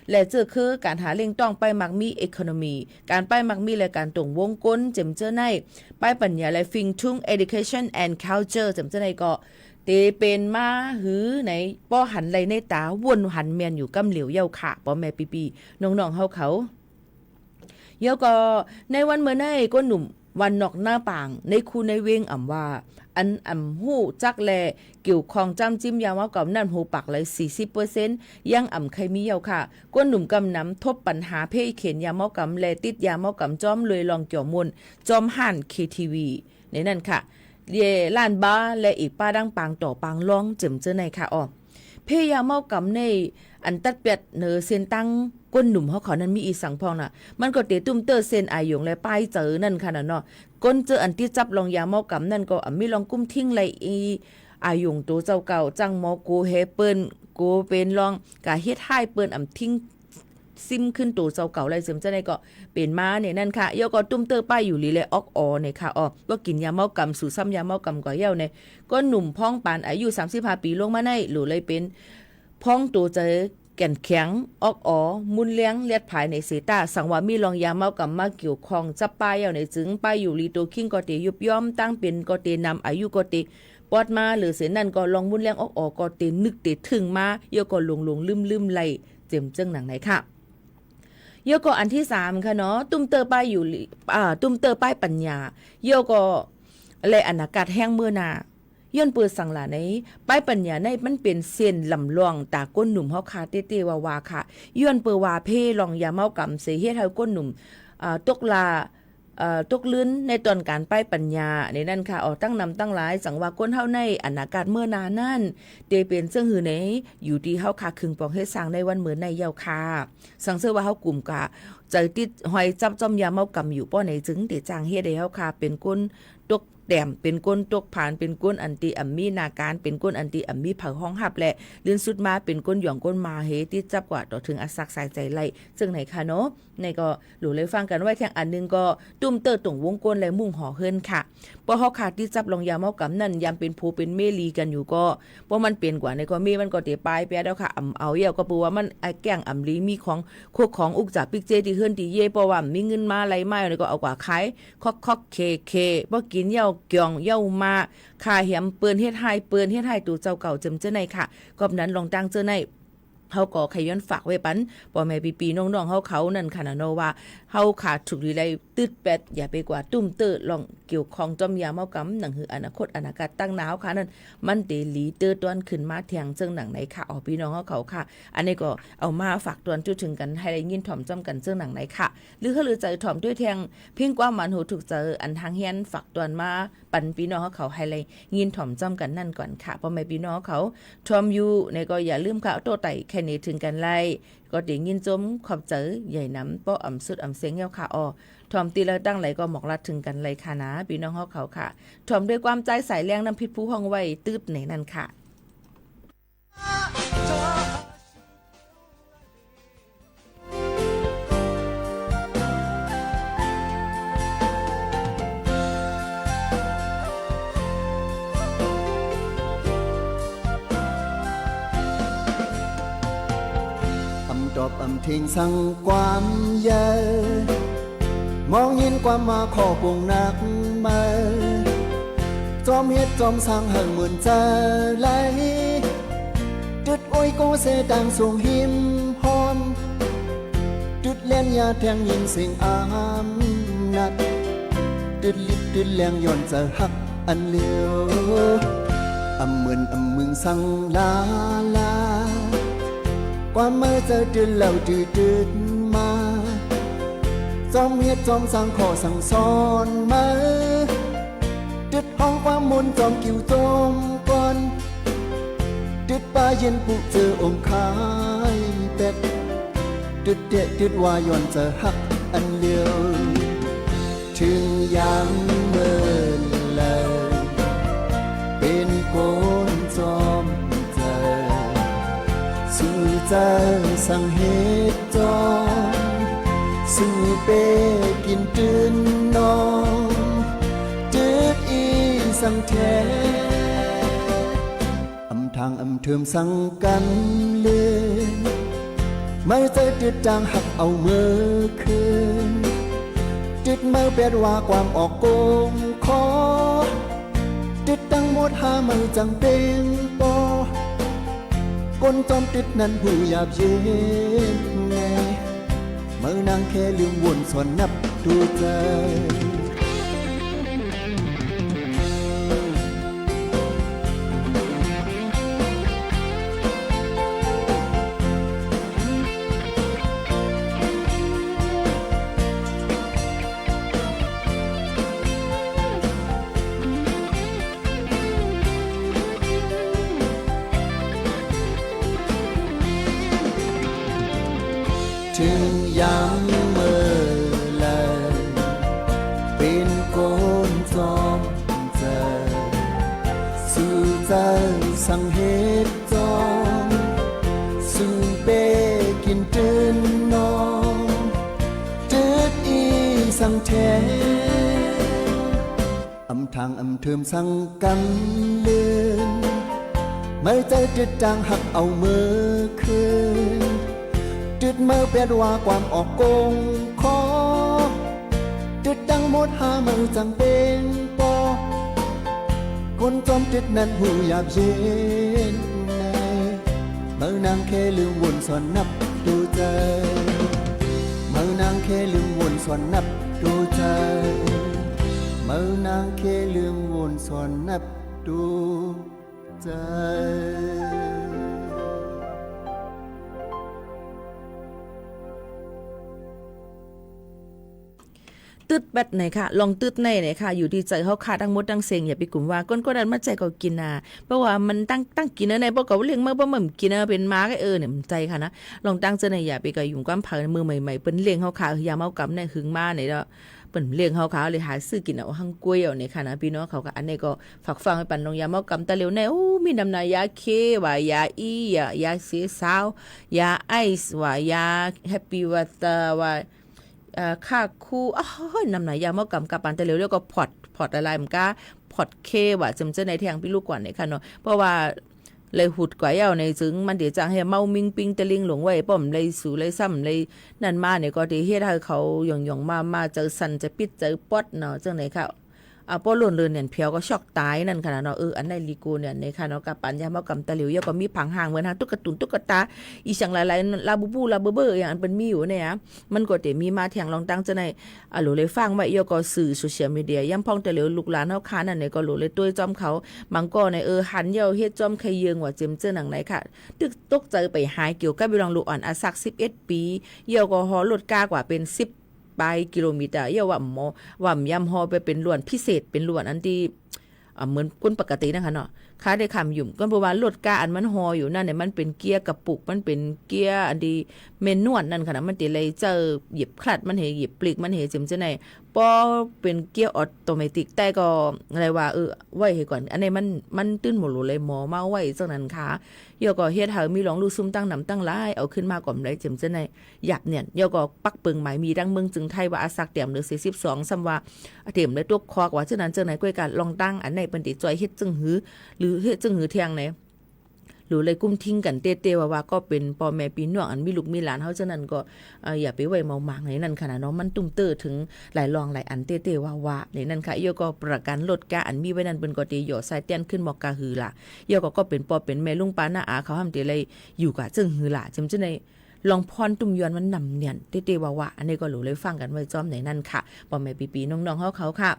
และเจอคือการหาเล่งต้องไปมักมีอีโคโนมีการไปมักมีและการตรงวงก้นเจ็มเจอในไปปัญญาและฟิงทุ่ง education and culture เจ็มเจอในก็เตเป็นมาหือในป้อหันไหลในตาวนหันเมียนอยู่กำเหลียวเย้าค่ะป้อแม่ปีๆน้องๆเฮาเขาเยาก็ในวันเมื่อในก้นหนุ่มวันนอกหน้าป่างในคูในเวงอ่ำว่าอันหู้จักแลเกี่ยวของจำจิ้มยาว่ากับนั่นหูปักเลย 40% ยังใครมีเยาค่ะก้นหนุ่มกำน้ำทบปัญหาเพศเข็นยาเมากำแลติดยาเมากำจอมเลยลองเกี่ยวมุนจอมห่าน KTV ในนั่นค่ะเยล้านบ้าและอีกป้าดังปางต่อปางร้องเจิมเจอในค่ะอ๋อเพยาเมากำในอันตัดเปียดเนอเส้นตั้งก้นหนุ่มเขาขอนั้นมีอีสังพองน่ะมันก็เตตุ้มเตอร์เส้นอายงและป้ายเจอนั่นค่ะเนาะก้นเจออันที่จับลองยาเมากำนั่นก็มีลองกุ้มทิ้งไรอีอายงตัวเจ้าเก่าจังหมอกูเฮเปิ้นกูเป็นลองกะเฮ็ดให้เปิ้นทิ้งซิมขึ้นตัวเจ้าเก่าไรเสริมจะได้ก็เป็นมาเนี่ยนั่นค่ะเยาก็ตุ้มเตอร์ป้ายอยู่ลีเลยออกอเนี่ยค่ะอ๋อว่ากินยาเมากำสู่ซ้ำยาเมากำก็เย้าเนี่ยก้นหนุ่มพ้องปานอายุ35ปีลงมาในหรือเลยเป็นพ้องตัวเจอแก่นแข็งออกอ๋อมุนเลี้ยงเลียดภายในเสตาสังว่ามีลองยาเมากำมาเกี่ยวข้องจับป้ายเอาในจึงป้ายอยู่ลีโตคิงก็เตยุบย่อมตั้งเป็นก็เตนำอายุก็เตปอดมาหรือเสนั่นก็ลองมุนเลี้ยงออกอ๋อก็เตนึกเตถึงมาเยาก็ลงลืมไหลเจ็มเจิงหนังไหนค่ะเยาก็อันที่3ค่ะเนาะตุ้มเตอร์ป้ายอยู่ตุ้มเตอร์ป้ายปัญญาเยาก็และอากาศแห้งเมื่อนาย้อนเปิดสั่งหลาในป้ายปัญญาในมันเป็นเส้นลำลองตาก้นหนุ่มเฮาคาเต้ๆวาๆค่ะย้อนเปิดว่าเพลองยาเมากำเสเฮ็ดให้ก้นหนุ่มตกลา ตกลื่นในตอนการป้ายปัญญาในนั่นค่ะออกตั้งนำตั้งหลายสังว่าก้นเฮาในอนาคตเมื่อนานนั่นเตเป็นเสื่องหือในอยู่ที่เฮาคาคึงปองเฮ็ดสร้างในวันเหมือนในเยาวคาสังเสื้อว่าเฮากลุ่มกะใจติดหอยจับจอมยาเมากำอยู่ป้อในจึงเตจางเฮ็ดให้เฮาคาเป็นก้นตกแต้มเป็นก้นตกผ่านเป็นก้นอันติอัมมีนาการเป็นก้นอันติอัมมีเผาห้องหับและลื่นสุดมาเป็นก้นหย่องก้นมาเฮติจับกว่าต่อถึงอักษักสายใจไล่ซึ่งไหนคะเนาะในก็หลูเลยฟังกันไว้แข่งอันนึงก็ตุ้มเตอตรงวงก้นและมุ่งห่อเฮิรนค่ะพอเฮาขาดที่จับลองยาเมากำนั่นยามเป็นโพเป็นเมลีกันอยู่ก็เพราะมันเปลี่ยนกว่าในก็เมมันก็เตปลายแปะแล้วค่ะเอาเยี่ยวก็ปูว่ามันไอ้แก้งลีมีของโคกของอุกจ่าปิกเจที่เฮิรนที่เย่เพราะว่ามีเงินมาไหลมาแล้วก็เอากว่าขายคอกเคบ่กินเหย้าเกี่ยงเหย้ามาค่าเหียมเปิ้นเฮ็ดให้ตู่เจ้าเก่าจำเจ้าในค่ะกอบนั้นลองตั้งเจ้าในเฮาก็ขย้อนฝากไว้ปันพ่อแม่ปีๆน้องๆเฮาเขานั่นค่ะนะเนาะว่าเฮาขาดถูกดีไลตืดแปดอย่าไปกว่าตุ้มเตอลองเกี่ยวของจอมยาเมากำหนังหืออนาคตอนาคตตั้งหนาวค่ะนั่นมันเตหลีเตอตอนขึ้นมาแทงเจิงหนังไหนค่ะอ๋อพี่น้องเฮาเขาค่ะอันนี้ก็เอามาฝากตวนจุดถึงกันให้ได้ยินถ่อมจำกันเจิงหนังไหนค่ะหรือใจถ่อมด้วยแทงเพียงกว่ามันหูถูกเจออันทางเฮียนฝากตวนมาปันพี่น้องเฮาเขาให้ได้ยินถ่อมจำกันนั่นก่อนค่ะพ่อแม่พี่น้องเขาถ่อมอยู่ในก็อย่าลืมค่ะโตไต่แค่นี้ถึงกันไล่ก็เดี๋ยวยินจมขอบเจอใหญ่น้ำป้ออ่ำสุดอ่ำเสียงเงาค่ะออทอมตีแล้วตั้งไหลก็หมอกลัดถึงกันเลยค่ะนะพี่น้องเขาค่ะทอมด้วยความใจใส่แรงน้ำพิษผู้ห้องไว้ตืดในนั่นค่ะดอบทิ้งสั่งความเยอะมองยินความมาขอปวงนักมาจอมเฮ็ดจอมสร้างห่างเหมือนเจอไหลจุดอ้อยโกเสดังสูงหิมพรอมจุดเล่นยาแทงยิงสิ่งอามนัดจุดลิดจุดแรงย้อนจะหักอันเลี้ยวเหมือนมึงสั่งลาความเมื่อเจอดื้อเหล่าดื้อมาจอมเฮ็ดจอมสร้างขอสั่งสอนมาดึดห้องความมนจอมกิ่วจมก่อนดึดป่าเย็นปุเจอองค์ขายเป็ดดึดเดะดึดว่าย้อนจะหักอันเลี้ยวถึงยามเมื่อเลยเป็นโกนจอมเจอสั่งเหตุจอมสื่อเปกินตื่นนอนจืดอีสั่งแท้ทางเทิมสั่งกันเลยไม่ใจจืดจางหักเอาเมื่อคืนจืดเมื่อเป็ดว่าความออกโกงคอจืดตั้งหมดหาเมื่อจังเป็นปอก้นจอมติดนั้นผู้หยาบเย็นไงเมื่อนางแค่ลืมวนสอนนับดูใจถึงยามเมื่อเลยเป็นโกนจอมเจอสู่ใจสั่งเหตุจอมสู่เปกินตื่นนอนจืดอีสั่งแท้ทางเทิมสั่งกันเลือนไม่ใจจืดจางหักเอาเมื่อคืนจุดเมื่อเป็ดว่าความออกโกงคอจุดดังหมดหาเมื่อจังเป็นปอคนจอมจุดนั้นหูหยาบเย็นในเมื่อนางแค่ลืมวนสอนนับดูใจเมื่อนางแค่ลืมวนสอนนับดูใจเมื่อนางแค่ลืมวนสอนนับดูใจ เตื ตึดแบดไหนค่ะลองตึดในไหนค่ะอยู่ที่ใจเฮาค่ะทั้งหมดทั้งเสียงอย่าไปกลุ่มว่าก้นก็ดันมาใจก็กินน่ะเพราะว่ามันตั้งกินในบ่ก็เลี้ยงมาบ่มั่มกินเป็นม้าก็เนี่ยมันใจค่ะนะลองตั้งใจในอย่าไปก็ยุ่งความเผามือใหม่ๆเปิ้นเลี้ยงเฮาค่ะอย่าเมากำในหึงมาไหนเด้อเปิ้นเลี้ยงเฮาค่ะเลยหาซื้อกินเอาหังกล้วยเอานี่ค่ะนะพี่น้องเขาก็อันนี้ก็ฝากฟังให้ปันลองยาเมากำตะเหลวแน่โอ้มีน้ำนายาเคว่ายาอียาเสียสาวยาไอซ์ว่ายาแฮปปี้วัตว่าค่าคู่น้ำไหนยาเมากำกับปันตะเหลวแล้วก็พอดอะไรมันก็พอดเคว่าจำเจในแทงพี่ลูกกว่านี่ค่ะเนาะเพราะว่าเลยหุดกว่าเย้าในจึงมันเดี๋ยวจะให้เมามิงปิงตะลิงหลงไว้ป้อมเลยสู่เลยซ้ำเลยนั่นมาเนี่ยก็ที่เฮ็ดให้เขาหย่องมาเจอสันจะปิดเจอปอดเนาะจังไหนค่ะพอหล่นเรือนเนี่ยเพียวก็ช็อกตายนั่นค่ะเนาะอันในลีโกเนี่ยในค่ะเนาะกับปัญญามากำตะหลิวก็มีผังห่างเหมือนทางตุ๊กตาอีสังหลายๆลาบูบูลาเบอร์อย่างอันเป็นมีอยู่เนี่ยมันก็แต่มีมาแทงลองตั้งจะในหลูเลยฟังไว้ก็สื่อโซเชียลมีเดียย่ำพองตะหลิวลูกหลานเฮาค้านั่นเนี่ยก็หลูเลยตัวจอมเขามังก็ในหันเยาเฮ็ดจอมใครเยืองว่าเจมเจอหนังไหนค่ะตึกตกใจไปหายเกี่ยวกับบิลองลูกอ่อนอาสัก11 ปีเยาก็ฮอลดกากว่าเป็น10ไปกิโลเมตรเยาว่าหมอว่ายำฮอไปเป็นล้วนพิเศษเป็นล้วนอันที่เหมือนคนปกตินะคะเนาะค้าได้คำยุ่มก็เพราะว่ารถกาอันมันฮออยู่นั่นเนี่ยมันเป็นเกียร์กระปุกมันเป็นเกียร์อันดีเมนนวดนั่นค่ะนะมันติเลยเจอหยิบคลัดมันเหยิบปลีกมันเหจิมจะไหนพอเป็นเกียร์ออโตเมติกแต่ก็อะไรว่าไว้ให้ก่อนอันนี้มันตื้นหมดเลยหมอมาไว้จังนั้นค่ะเยาก็เฮ็ดให้มีหลองลูซุ่มตั้งนำตั้งหลายเอาขึ้นมาก่อนได้จิมจะไหนหยับเนี่ยเยาก็ปักเปิงหมายมีดังเมืองจึงไทยว่าอาสักเต็มหรือ42ซ้ำว่าเต็มเลยตัวคอกว่าฉะนั้นจังไหนก้อยกันลองตั้งอันไหนเป็นติจอยเฮ็ดจึงหือหรือเฮ็ดจึงหือเที่ยงไหนหรือเลยกุ้มทิ้งกันเต้ๆว่าก็เป็นพ่อแม่พี่น้องอันมีลูกมีหลานเฮาฉะนั้นก็อย่าไปไว้เมาหมางในนั้นค่ะเนาะมันตุ้มเตอถึงหลายรองหลายอันเต้ๆว่าในนั้นค่ะเยาก็ประกันลดกาอันมีไว้นั้นเปิ้นก็ติหยอใส่เตี้ยนขึ้นหมอกกาหือล่ะเยาก็เป็นพ่อเป็นแม่ลุงป้าน้าอาเขาห้ามติเลยอยู่กะจึงหือล่ะจำจังได๋ลองพรตุ่มยอนมันนำเนียนเต้ๆว่าอันนี้ก็รู้เลยฟังกันไว้จ้อมในนั้นค่ะพ่อแม่ปีๆน้องๆเขาค่ะ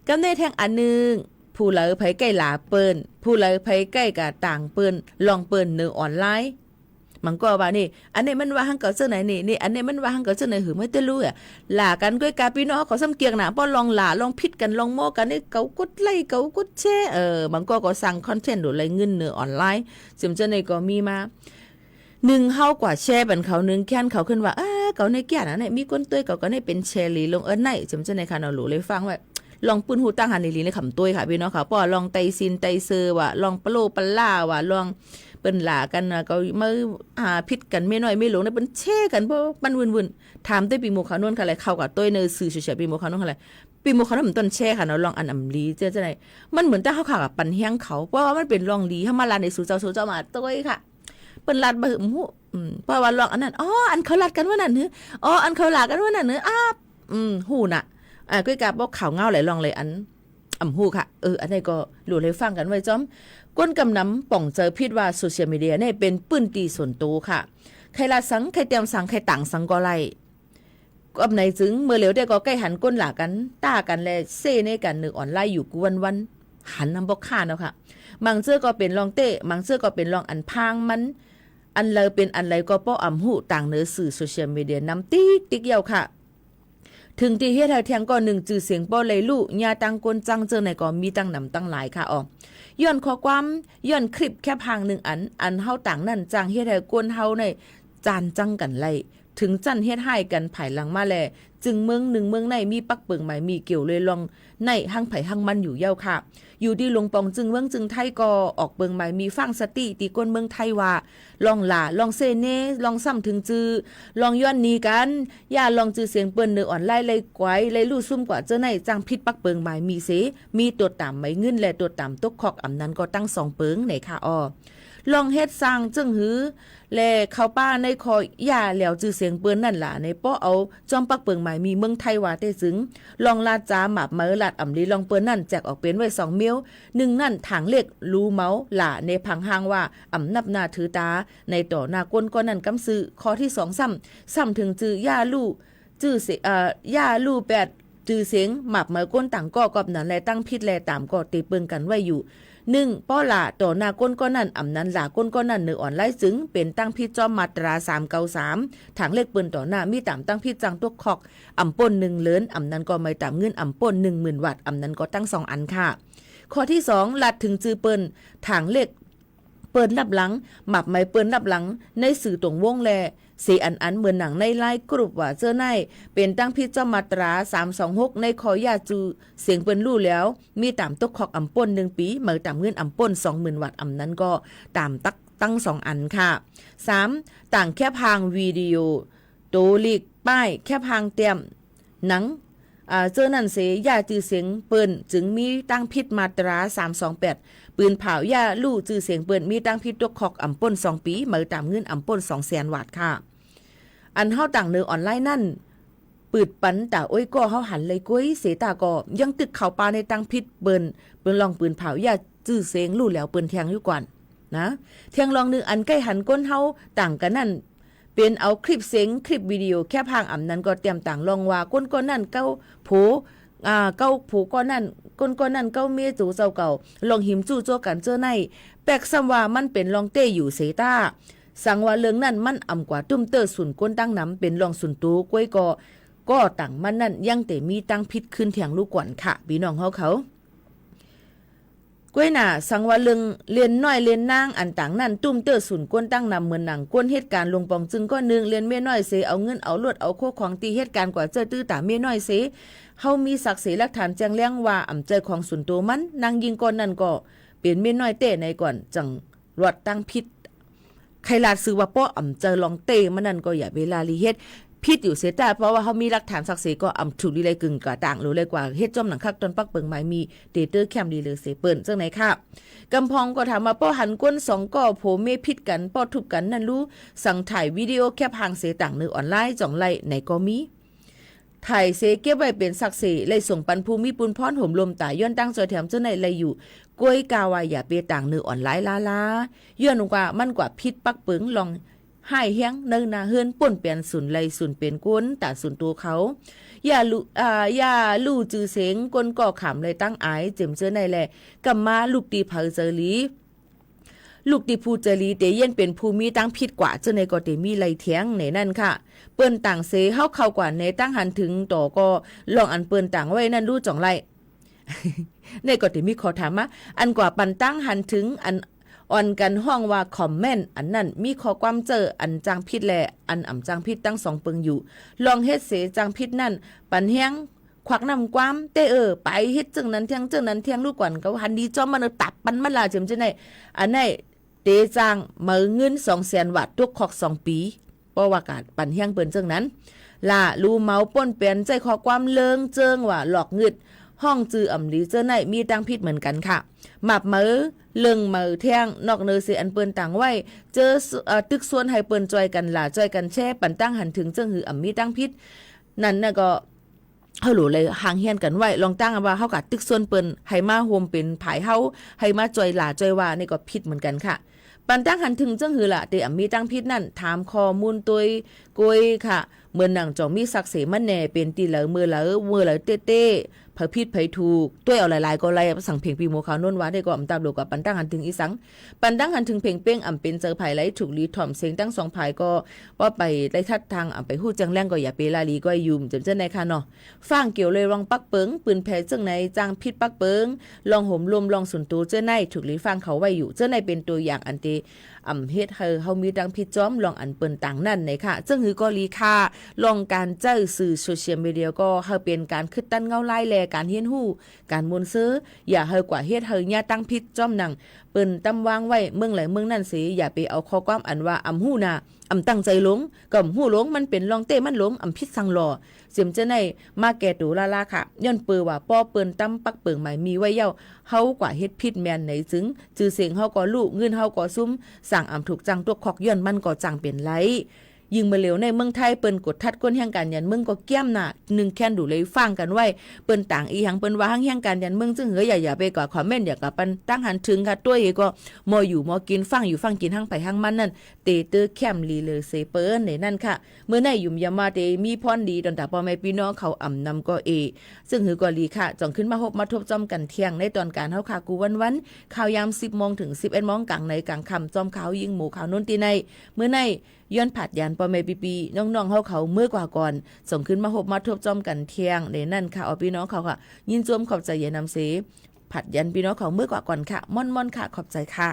กับในแท่งอันนึงผู้เลอไผใกล้หลาเปิ้นผู้เลอไผใกล้กะต่างเปิ้นลองเปิ้นเนื้อออนไลน์มันก็ว่านี่อันนี้มันว่าหังเก่าเจ้าไหนนี่อันนี้มันว่าหังเก่าเจ้าไหนหือไม่ได้รู้อ่ะหลากันก้อยกาพี่น้องเขาซ้ำเกียงหนาป้อลองหลาลองพิดกันลองโม้กันนี่เก่ากดไล่เก่ากดแช่มันก็สั่งคอนเทนต์หรืออะไรเงินเนื้อออนไลน์ซึ่งเจ้าไหนก็มีมา1เฮากว่าแชร์บันเขา1แค้นเขาขึ้นว่าเขาในแก่น่ะเนี่ยมีคนเตยเขาก็ได้เป็นแชร์ลีลงไหนจำเจ้าไหนค่ะเนาะรู้เลยฟังว่าลองปืนหูตั้งหันลีในขำตุ้ยค่ะพี่น้องค่ะป้อลองไตซินไตเซอร์ว่ะลองปะโลปะล่าว่ะลองเปิ้นหลากันนะก็มาพิษกันไม่น้อยไม่หลงนะเปิ้นแช่กันเพราะมันวุ่นๆถามได้ปีโมขานวนค่ะอะไรเข้ากับตุ้ยในสื่อเฉยๆปีโมขานวนค่ะอะไรปีโมขานวนมันต้นแช่ค่ะเนาะลองอันอำลีเจ้าไหนมันเหมือนแต่เฮาค่ะกับปันแห้งเขาเพราะว่ามันเป็นลองลีเฮามาลาในสู่เจ้ามาตุ้ยค่ะเปิ้นลาดบ่หึมหูเพราะว่าลองอันนั้นอันเขาลาดกันว่านั่นเด้ออันเขาลากันว่านั่นเด้อหูน่ะก้อยกาบอกข่าวเงาไหลลองเลยอันหูค่ะอันนี้ก็หลุดให้ฟังกันไว้จ้อมก้นกำน้ำป่องเจอพิษว่าโซเชียลมีเดียเนี่ยเป็นปื้นตีส่วนตัวค่ะใครละสังใครเตรียมสังใครต่างสังก็ไล่ก็ในจึงเมื่อเหลียวได้ก็ใกล้หันก้นหลากันต้ากันแลเซ่ในกันหนึ่งออนไลน์อยู่กวันหันน้ำบอกข้าเนาะค่ะบางเสื้อก็เป็นลองเต้บางเสื้อก็เป็นลองอันพางมันอันเลยเป็นอันไรก็ป้อหูต่างเนื้อสื่อโซเชียลมีเดียน้ำติ๊กเยาวค่ะถึงที่เฮ็ดให้แทงก็1จื่อเสียงป้อเลยลู่ญาตังกนจังเจอในก็มีตั้งนำตั้งหลายค่ะย้อนข้อความย้อนคลิปแค่พาง1อันเฮาต่างนั่นจังเฮ็ดให้กวนเฮาในจานจังกันไล่ถึงจันเฮ็ดให้กันภายหลังมาแลจึงเมือง1เมืองในมีปักเปิงใหม่มีเกี่ยวเลยลองในหังไผหังมันอยู่เย้าค่ะอยู่ที่ลงปองจึงเมืองจึงไทยก็ออกเปิงใหม่มีฟังสติตีก้นเมืองไทยว่าลองหลาลองเซเนลองซ้ำถึงจือลองย้อนนี้กันอย่าลองจือเสียงเปิ้นเนื้ออ่อนไล่เลยไกวเลยลู่ซุ่มกว่าเจ้าในจังพิษปักเปิงใหม่มีเสมีตัวต่ำไม่เงินและตัวต่ำตกคอกอำนั้นก็ตั้ง2เปิงไหนค่ะลองเฮ็ดสร้างจึงหือแลเข้าป้าในคอย่าแล้วจือเสียงเปิ้นนั่นล่ะในป้อเอาจอมปักเปิงใหม่มีเมืองไทยว่าได้ซึ้งลองลาจาหมาบเมอลาดอำลีลองเปิ้นนั่นแจกออกเป็นไว้2เมียว1นั่นถังเล็กรู้เมาล่ะในพังหางว่าอำนับหน้าถือตาในต่อหน้าก้นก็นั่นกำซื้อข้อที่2ซ้ำถึงจื้อย่าลู่จื้อย่าลู่8จื้อเสียงหมับเมอก้นต่างก็กอบนั้นแลตั้งพิษแลตามก็ตีเปิงกันไว้อยู่ 1ป้อหลาต่อหน้าก้นก้อนนั่นอำนั้นหลาก้นก้อนนั่นเนื้ออ่อนไล่จึงเป็นตั้งพิษจอมมาตรา393ถังเลขปืนต่อหน้ามีตามตั้งพิษจังตัวคอกอำป่น1เลินอำนั้นก็ไม่ตามเงินอำป่น 10,000 วัตต์อำนั้นก็ตั้ง2อันค่ะข้อที่2ลัดถึงจือเปิ้นถังเลขเปิ้นรับหลังหมับไม้เปิ้นรับหลังในสื่อตรงวงแลสีอันเหมือนหนังในไลน์กรุ๊ปว่าเจอในเป็นตั้งพิษเจ้ามาตรา326ในคอยาจูเสียงเปิ้นรู้แล้วมีตามตกขอกอำป่น1ปีเหมือตามเงินอำป่น 20,000 วัตต์อำนั้นก็ตามตั้ง2อันค่ะ3ต่างแค่พางวิดีโอโตลิกป้ายแค่พางเตรียมหนังเจอนั่นเสยาจือเสียงเปิ้นจึงมีตั้งพิษมาตรา328ปืนเผายาลู่จือเสียงเปิ้นมีตั้งพิษตกขอกอำป่น2ปีเหมือตามเงินอำป่น 200,000 วัตต์ค่ะอันเฮาต่างเนื้อออนไลน์นั่นปืดปันตาโอ้ยก็เฮาหันเลยก้อยเสตาก็ยังตึกเข้าปาในตังพิษเปิ้นลองปืนเผาอย่าจื้อเสงรู้แล้วเปิ้นแทงอยู่ก่อนนะเทียงลองนึงอันใกล้หันก้นเฮาต่างกันนั่นเป็นเอาคลิปเสียงคลิปวิดีโอแค่พางอำนั้นก็เตรียมต่างลองว่าก้นนั่นเก้าโผเก้าผูก้อนนั่นก้นนั่นเก้าเมียจูเจ้าเก่าลองหิมจู่โจกันเจอในแปลกซ้ำว่ามันเป็นลองเต้อยู่เสตาสังว่าเรื่องนั้นมันอ่ำกว่าตุ้มเตอร์สุนก้นตั้งน้ำเป็นรองสุนตูก้วยก็ต่างมันนั่นยังแต่มีตั้งพิษขึ้นเถียงลูกก่อนค่ะพี่น้องเขาก้วยหน่าสังว่าเรื่องเรียนน้อยเรียนนางอันต่างนั่นตุ้มเตอร์สุนก้นตั้งน้ำเหมือนหนังก้นเหตุการณ์ลงปองจึงก็นึงเรียนเมียน้อยเสเอาเงินเอาลวดเอาโคของตีเหตุการณ์กว่าเจอตื้อตาเมียน้อยเสเฮามีศักดิ์ศรีหลักฐานแจ้งแล้งว่าอ่ำใจของสุนตูมันนางยิงก้นนั่นก็เป็นเมียน้อยเต้ในก่อนจังรวดตั้งพิษใครลาดซื้อว่าป้ออ่ำเจอลองเตมันนั่นก็อย่าเวลาลีเฮ็ดพิษอยู่เสียแต่เพราะว่าเขามีหลักฐานศักดิ์ศรีก็อ่ำถูกลีเลยกึ่งกะต่างหรือเลยกว่าเฮ็ดจอมหนังคักตอนปักเปิงไม้มีเตเตอร์แคมดีเลยเสเปิ้นจังไหนค่ะกำพองก็ถามมาป้อหันก้น2ก่อโผเมพิษกันป้อทุบกันนั่นรู้สั่งถ่ายวิดีโอแคปหางเสต่างในออนไลน์จ่องไล่ไหนก็มีถ่ายเสเก็บไว้เป็นศักดิ์ศรีเลยส่งปันภูมิปุนพรห่มลมตาย้อนตั้งจอยแถมเจ้าในเลยอยู่กล้วยกาวาอย่าเปต่างเนื้อออนไลน์ลาย้อนกว่ามันกว่าพิษปักเปิงลองให้แห้งเนินนาเฮือนป่นเปลี่ยนสุนไลสุนเป็นก้นตาสุนตัวเขาอย่าลู่จือเสงก้นก่อขำเลยตั้งอายเจ็มเจอในแหละกัมมาลูกตีเผาเจอลีลูกตีผู้เจรีเตเย็นเป็นภูมิตั้งพิษกว่าเจ้าในก็เตมีไหลเทียงในนั่นค่ะเปิ้นต่างเสเข้ากว่าในตั้งหันถึงต่อก็ลองอันเปิ้นต่างไว้นั่นรู้จ่องไล่ในก็เตมีขอถามว่าอันกว่าปันตั้งหันถึงอันอ่อนกันห้องว่าคอมเมนต์อันนั้นมีข้อความเจออันจางพิษแลอันอ่ำจางพิษตั้ง2เปิงอยู่ลองเฮ็ดเสจางพิษนั่นปันแห้งควักน้ำความเตไปเฮ็ดจึงนั้นเที่ยงจึงนั้นเที่ยงลูกก่อนเขาหันดีจอมมันตับปันมันลาเจมจังได๋อันไหนเตจางมือเงิน 200,000 วัตต์ทุกขอก2ปีเพราะว่ากาดปันแห้งเปิ้นจังนั้นล่ะรู้เมาป่นเปลี่ยนใจข้อความเลิงเจิงว่าหลอกงึดห้องจืออ่ำลีเจอไหนมีตั้งพิษเหมือนกันค่ะหมับมือเลิงมือแท่งนอกเนอเสอันเปิ้นต่างไว้เจอตึกส่วนให้เปิ้นจอยกันล่ะจอยกันแช่ปันตั้งหันถึงจึงหืออ่ำมีตั้งพิษนั่นน่ะก็เฮาหลูเลยห่างเฮียนกันไว้ลองตั้งว่าเฮากัดตึกส่วนเปิ้นให้มาโฮมเป็นผายเฮาให้มาจอยล่ะจอยว่านี่ก็ผิดเหมือนกันค่ะปันตั้งหันถึงจึงหือล่ะเตอ่ำมีตั้งพิษนั่นถามข้อมูลตัวกวยค่ะเหมือนหนังจ่องมีศักดิ์ศรีมันแน่เป็นตีเหลอมือเหลอเต้เผยผิดเผยถูกตัวเอาหลายๆก็ไล่สั่งเพลงปีโมขาวนนว่าได้ก็อำตาบโลกับปันตั้งหันถึงอีสังปันตั้งหันถึงเพลงเป้งอำเป็นเจอไผ่ไหลถูกลีถ่อมเสียงตั้ง2ไผ่ก็ว่าไปได้ทัดทางอำไปฮู้จังแรงก็อย่าเปลาลีก็ยุ่มจำเจ้าในค่ะเนาะฟังเกี่ยวเลยรองปักเปิงปืนแผ่จังในจางพิษปักเปิงลองห่มลมลองสุนตูเจ้าในถูกลีฟังเขาไว้อยู่เจ้าในเป็นตัวอย่างอันเตอำเฮ็ดเฮามีดังพิษจ้อมลองอันเปิ้นต่างนั่นในค่ะจึงหือก็ลีค่าลองการเจ้าสื่อโซเชียลมีเดียก็เฮาเป็นการคิดตั้นเงาไล่แลการเฮียนฮู้การมนซื้ออย่าเฮากว่าเฮ็ดญาตั้งพิษจ้อมหนังเปิ้นตำวางไว้เมืองไหลเมืองนั่นสิอย่าไปเอาข้อความอันว่าอำฮู้น่ะอำตั้งใจหลงก็ฮู้หลงมันเป็นลองเต้มันหลงอำพิษสังหลอเสียมจะในมาแก่ตูลาค่ะย้อนเปือว่าป้อเปิ้นตำปักเปิงหมายมีไว้เย้าเฮากว่าเฮ็ดพิษแม่นไหนจึงจื้อเสียงเฮาก็ลูกเงินเฮาก็ซุ่มสั่งอำถูกจังตัวคอกย้อนมันก็จังเป็นไร ยิงมาเหลวในเมืองไทยเปิ้นกดทัดก้นแห่งการยันเมืองก็เกี้ยมหน้า1แค้นดูเลยฟังกันไว้เปิ้นต่างอีหังเปิ้นว่าหังแห่งการยันเมืองซึ่งเหืออย่าไปก่อคอมเมนต์อย่ากับปันตั้งหันถึงค่ะตัวเองก็มออยู่มอกินฟังอยู่ฟังกินหังไปหังมันนั่นเตเตอร์แคมลีเลเซเปิ้นในนั่นค่ะเมื่อในยุ่มยามาเตมีพรดีตอนตาพ่อแม่พี่น้องเขาอ่ำนำก็ซึ่งหือก็ลีค่ะจ่องขึ้นมาพบมาทบจอมกันเที่ยงในตอนการเฮาค่ะกูวันข่าวยาม 10 โมงถึง 11 โมงกลางในกลางค่ำจอมข่าวยิงหมู่ข่าวนุ่นตีในเมื่อในย้อนผัดยานพ่อแม่ปีๆน้องๆเฮาเขาเมื่อกว่าก่อนส่งขึ้นมาพบมาทบจอมกันเที่ยงในนั่นค่ะเอาพี่น้องเขาค่ะยินจมขอบใจเย็นนำเสผัดยันพี่น้องเขาเมื่อกว่าก่อนค่ะม่อนๆค่ะขอบใจค่ะ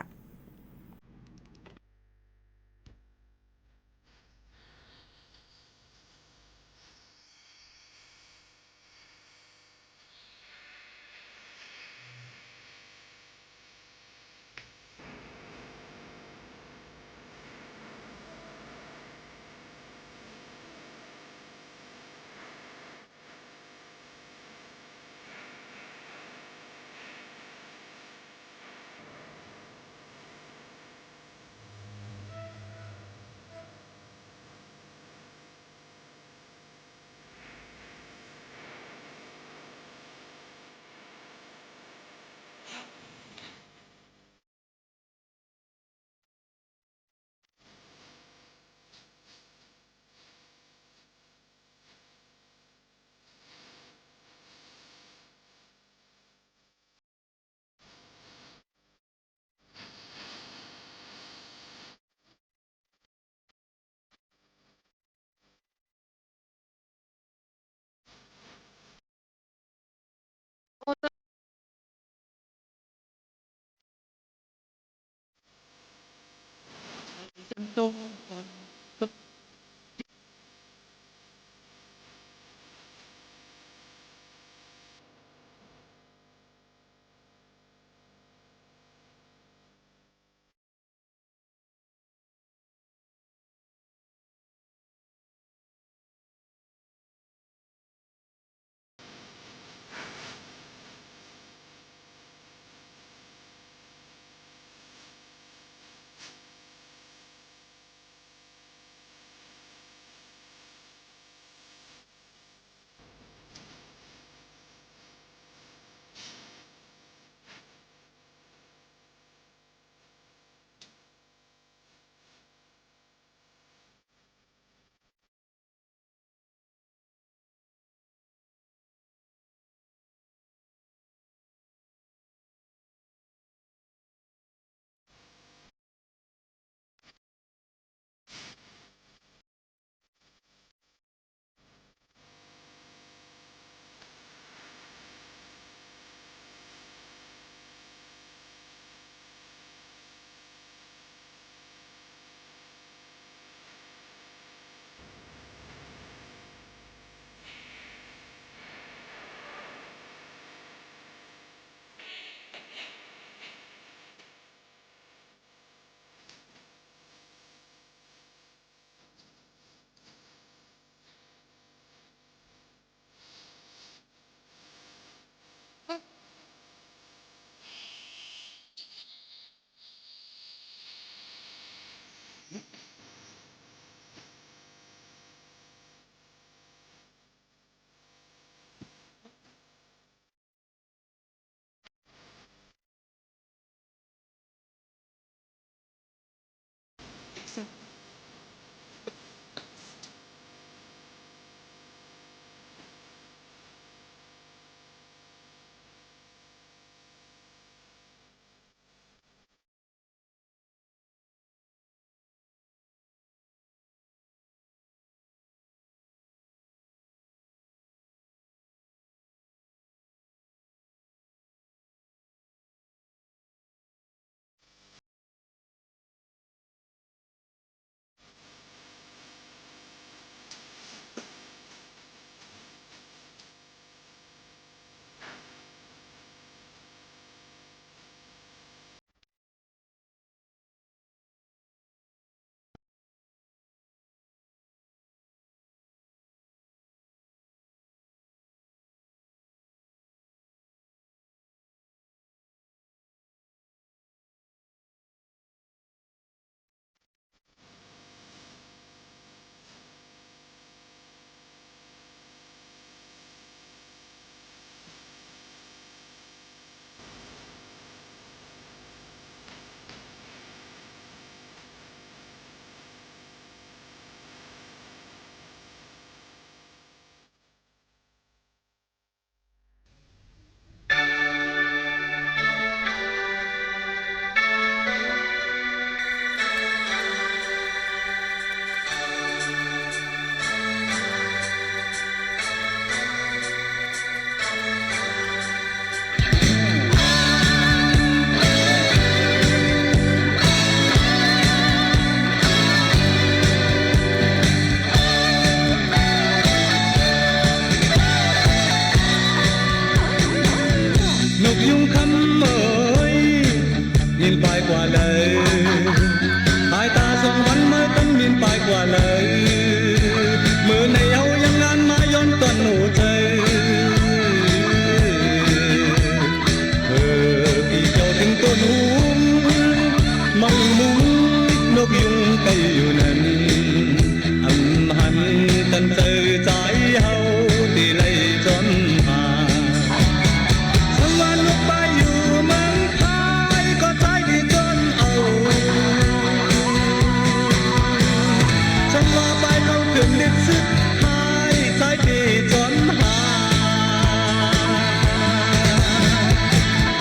trường liệt sức hai trái để trốn hà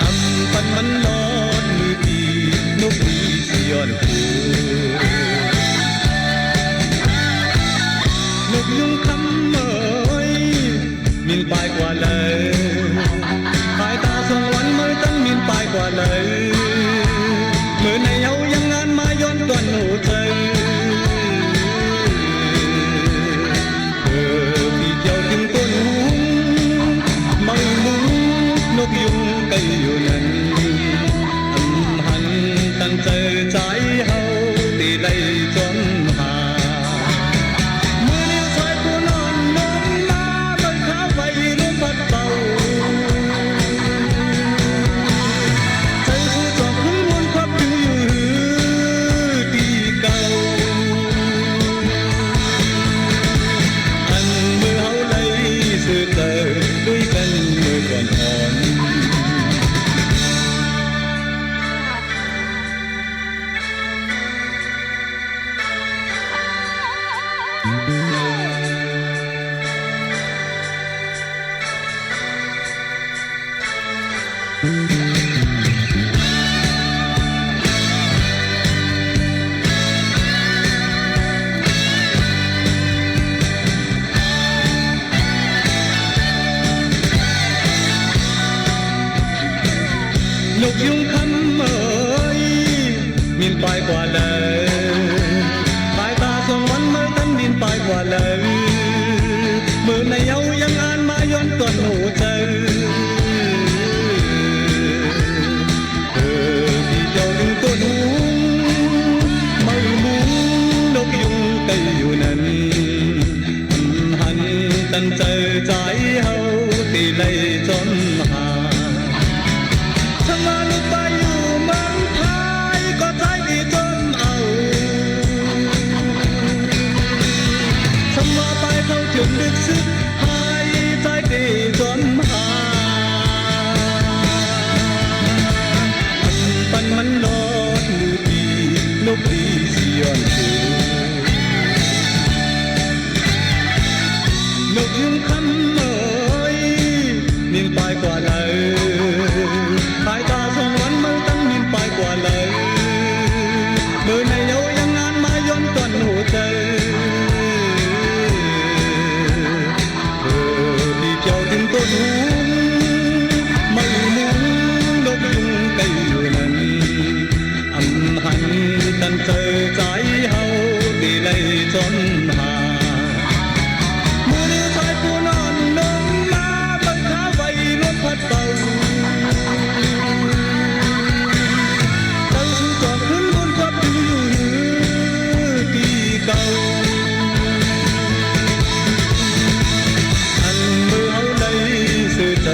âm phần mắn lót như kỳ nốt đi xion nốt nhung khăm ơi miền bài qua lời hai ta songวันmới tân miền bài qua lời mưa này áoยังงานมาย้อนตอนหัวใจพี่เจ้าถึงต้นหูไม่รู้นกยุงไก่อยู่นั้นหันตั้งใจใจเฮาตีไล่จนหาเมื่อเลี้ยวชายผู้นอนนอนมาบนขาไฟลมพัดเบาใจผู้จอบขึ้นวนควับอยู่ที่เก่าอันเมื่อเฮาไล่สื่อเติบด้วยกันเมื่อก่อนอ่อนนกยุงคำเอ่ยมินไปกว่าเลยปลายตาสองวันเมื่อทันดินไปกว่าเลยเมื่อในเยายังอ่านมาย้อนต้นหูใจพี่เจ้าถึงต้นหูไม่มุงนกยุงไก่อยู่นั้นหันตั้งใจใจเฮาตีไล่จนหาทำงานไปอยู่เมืองไทยก็ใจดีจนเอาทำมาไปเข้าถึงลึกซึ้งให้ใจดีจนหาปันมันลอดลือดีนกดีเสียนคือนกยุงคำเอ่ยนิ่งไปกว่าเลยสายตาสองวันเมื่อตั้งนิ่งไปกว่าเลยเมื่อในเยายังงานมาย้อนต้นหัวใจพี่เจ้าถึงต้นหูไม่มุงนกยุงไก่อยู่นั้นหันตั้งใจใจเฮาตีไล่จนหาเมื่อเลี้ยวชายผู้นอนลงมาบนขาไฟลมพัดเบาจอบขึ้นบนความอยู่ที่เก่าอันเมื่อเฮาไล่สื่อใจ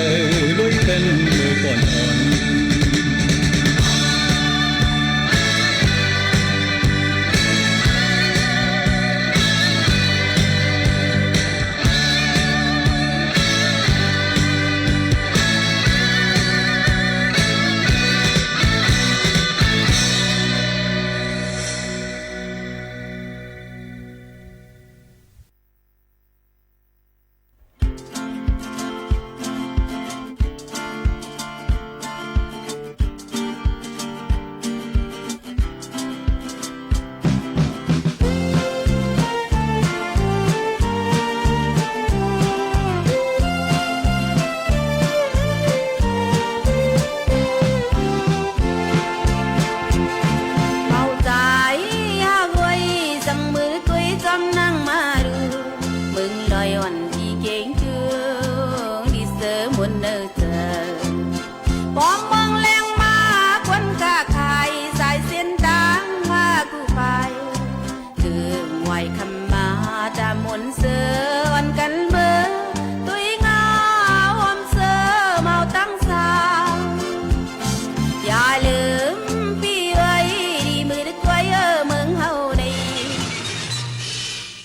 ลุยกันเมื่อก่อนอ่อน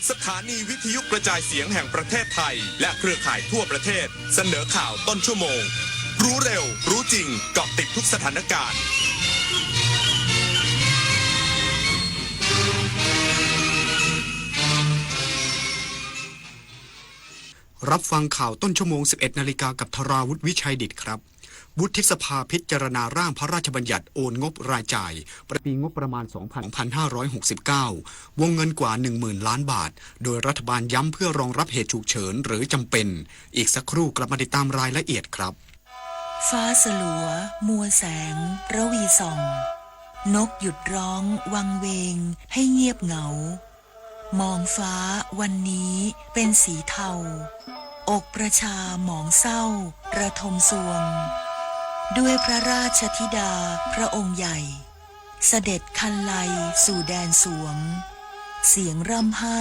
สถานีวิทยุกระจายเสียงแห่งประเทศไทยและเครือข่ายทั่วประเทศเสนอข่าวต้นชั่วโมงรู้เร็วรู้จริงเกาะติดทุกสถานการณ์ รับฟังข่าวต้นชั่วโมง 11 นาฬิกากับธราวุฒิวิชัยดิตครับวุฒิสภาพิจารณาร่างพระราชบัญญัติโอนงบรายจ่ายปีงบประมาณ 2569 วงเงินกว่า 10,000 ล้านบาท โดยรัฐบาลย้ำเพื่อรองรับเหตุฉุกเฉินหรือจำเป็น อีกสักครู่กลับมาติดตามรายละเอียดครับ ฟ้าสลัว มัวแสง ระวีส่อง นกหยุดร้องวังเวงให้เงียบเหงา มองฟ้าวันนี้เป็นสีเทา อกประชาหมองเศร้า ระทมสวง ด้วยพระราชธิดาพระองค์ใหญ่ เสด็จคันไลสู่แดนสวง เสียงร่ำไห้